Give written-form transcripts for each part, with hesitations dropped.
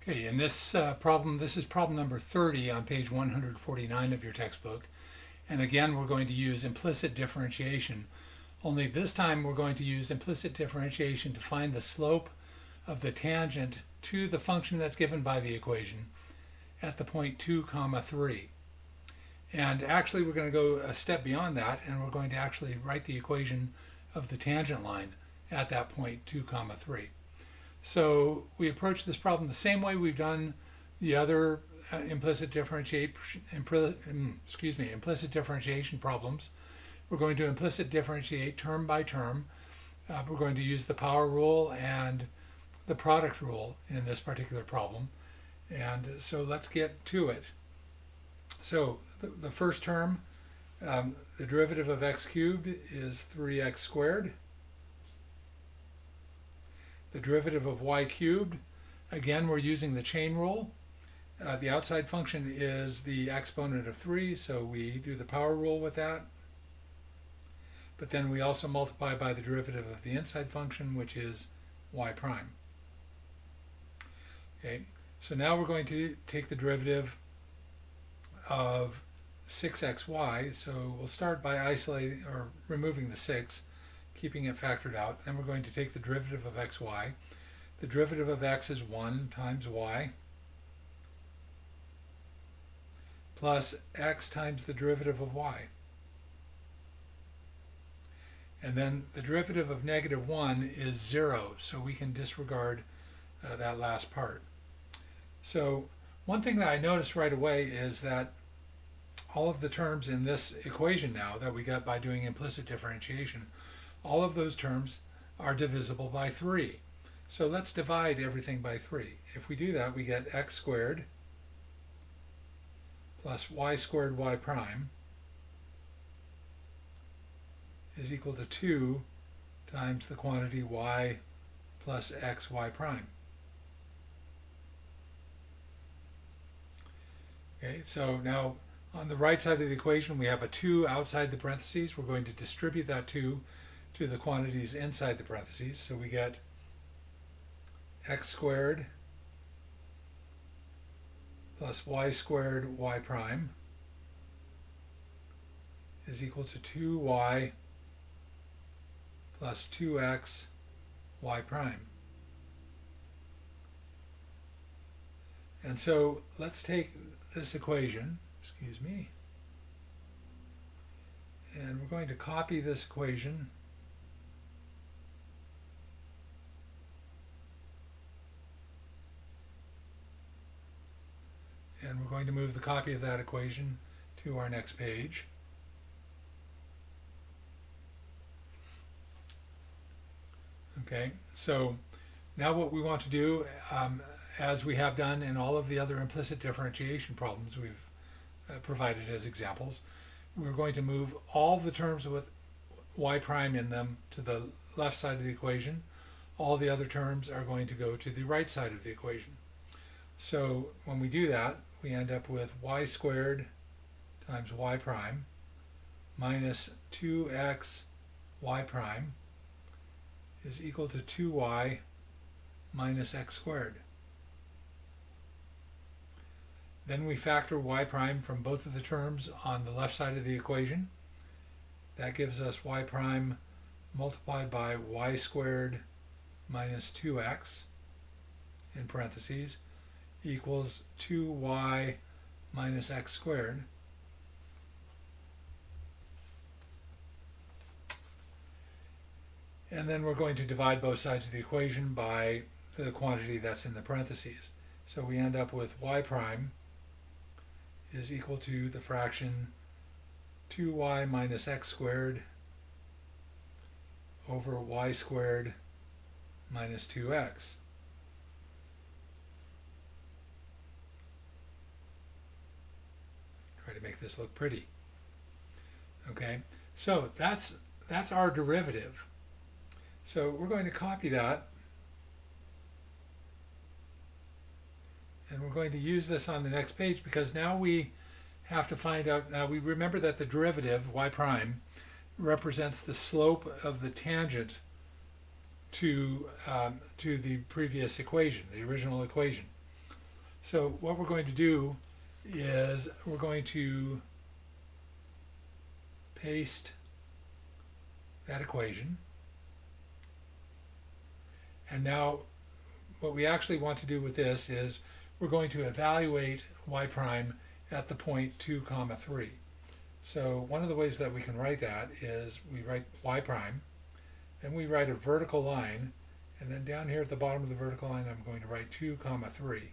Okay, in this problem, this is problem number 30 on page 149 of your textbook. And again, we're going to use implicit differentiation. Only this time we're going to use implicit differentiation to find the slope of the tangent to the function that's given by the equation at the point 2 comma 3. And actually we're going to go a step beyond that, and we're going to actually write the equation of the tangent line at that point 2 comma 3. So we approach this problem the same way we've done the other implicit differentiation problems. We're going to implicit differentiate term by term. We're going to use the power rule and the product rule in this particular problem. And so let's get to it. So the first term, the derivative of x cubed is 3x squared. The derivative of y cubed, again, we're using the chain rule. The outside function is the exponent of 3, so we do the power rule with that. But then we also multiply by the derivative of the inside function, which is y prime. Okay, so now we're going to take the derivative of 6xy. So we'll start by isolating or removing the 6, keeping it factored out. Then we're going to take the derivative of xy. The derivative of x is 1 times y plus x times the derivative of y. And then the derivative of negative 1 is 0, so we can disregard that last part. So one thing that I noticed right away is that all of the terms in this equation now that we got by doing implicit differentiation, all of those terms are divisible by 3. So let's divide everything by 3. If we do that, we get x squared plus y squared y prime is equal to 2 times the quantity y plus x y prime. Okay, so now on the right side of the equation we have a 2 outside the parentheses. We're going to distribute that 2 to the quantities inside the parentheses. So we get x squared plus y squared y prime is equal to 2y plus 2x y prime. And so let's take this equation, and we're going to copy this equation and we're going to move the copy of that equation to our next page. Okay, so now what we want to do, as we have done in all of the other implicit differentiation problems we've provided as examples, we're going to move all the terms with y prime in them to the left side of the equation. All the other terms are going to go to the right side of the equation. So when we do that, we end up with y squared times y prime minus 2x y prime is equal to 2y minus x squared. Then we factor y prime from both of the terms on the left side of the equation. That gives us y prime multiplied by y squared minus 2x in parentheses equals 2y minus x squared. And then we're going to divide both sides of the equation by the quantity that's in the parentheses. So we end up with y prime is equal to the fraction 2y minus x squared over y squared minus 2x. Try to make this look pretty. Okay, so that's our derivative. So we're going to copy that, and we're going to use this on the next page because now we have to find out, now we remember that the derivative, y prime, represents the slope of the tangent to the previous equation, the original equation. So what we're going to do is we're going to paste that equation. And now what we actually want to do with this is we're going to evaluate y prime at the point 2 comma 3. So one of the ways that we can write that is we write y prime, then we write a vertical line, and then down here at the bottom of the vertical line I'm going to write 2 comma 3.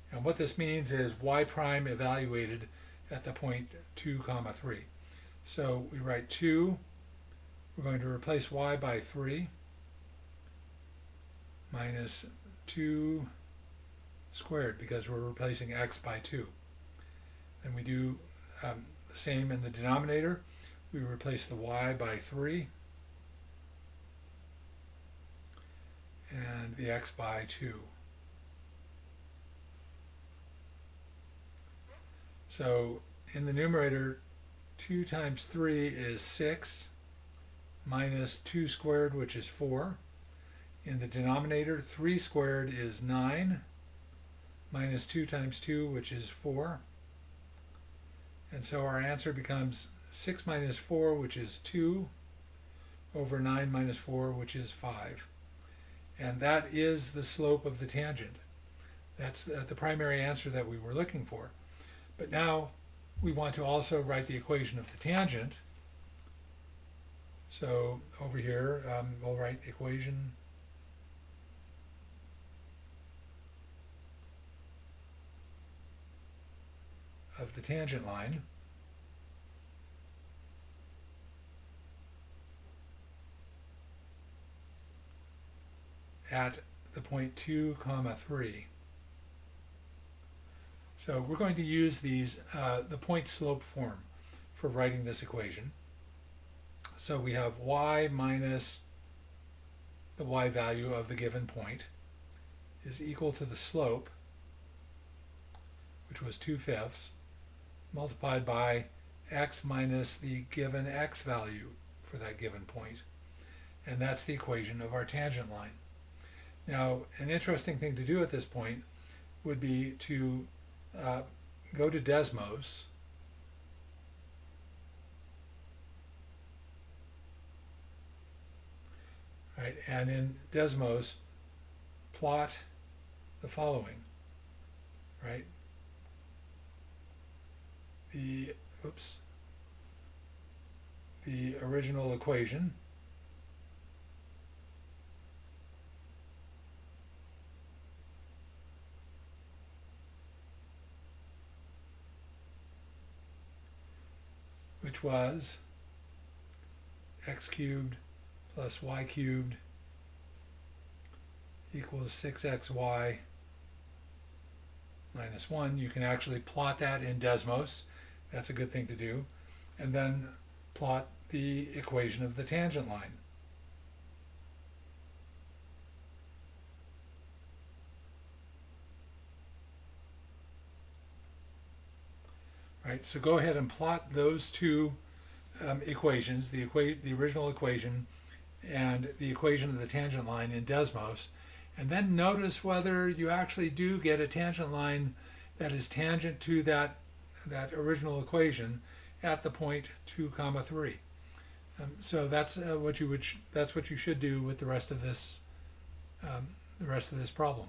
And what this means is y prime evaluated at the point 2 comma 3. So we write 2, we're going to replace y by 3 minus 2 squared because we're replacing x by 2. Then we do the same in the denominator. We replace the y by 3 and the x by 2. So in the numerator, 2 times 3 is 6 minus 2 squared, which is 4. In the denominator, 3 squared is 9 minus 2 times 2, which is 4. And so our answer becomes 6 minus 4, which is 2, over 9 minus 4, which is 5. And that is the slope of the tangent. That's the primary answer that we were looking for. But now we want to also write the equation of the tangent. So over here, we'll write equation of the tangent line. At the point 2 comma 3. So we're going to use these the point slope form for writing this equation. So we have y minus the y value of the given point is equal to the slope, which was 2/5, multiplied by x minus the given x value for that given point. And that's the equation of our tangent line. Now, an interesting thing to do at this point would be to go to Desmos right, and in Desmos plot the following, right? The original equation which was x cubed plus y cubed equals 6xy minus 1. You can actually plot that in Desmos. That's a good thing to do. And then plot the equation of the tangent line. Right, so go ahead and plot those two equations, the original equation and the equation of the tangent line in Desmos, and then notice whether you actually do get a tangent line that is tangent to that original equation at the point 2 comma 3. So that's what you should do with the rest of this problem.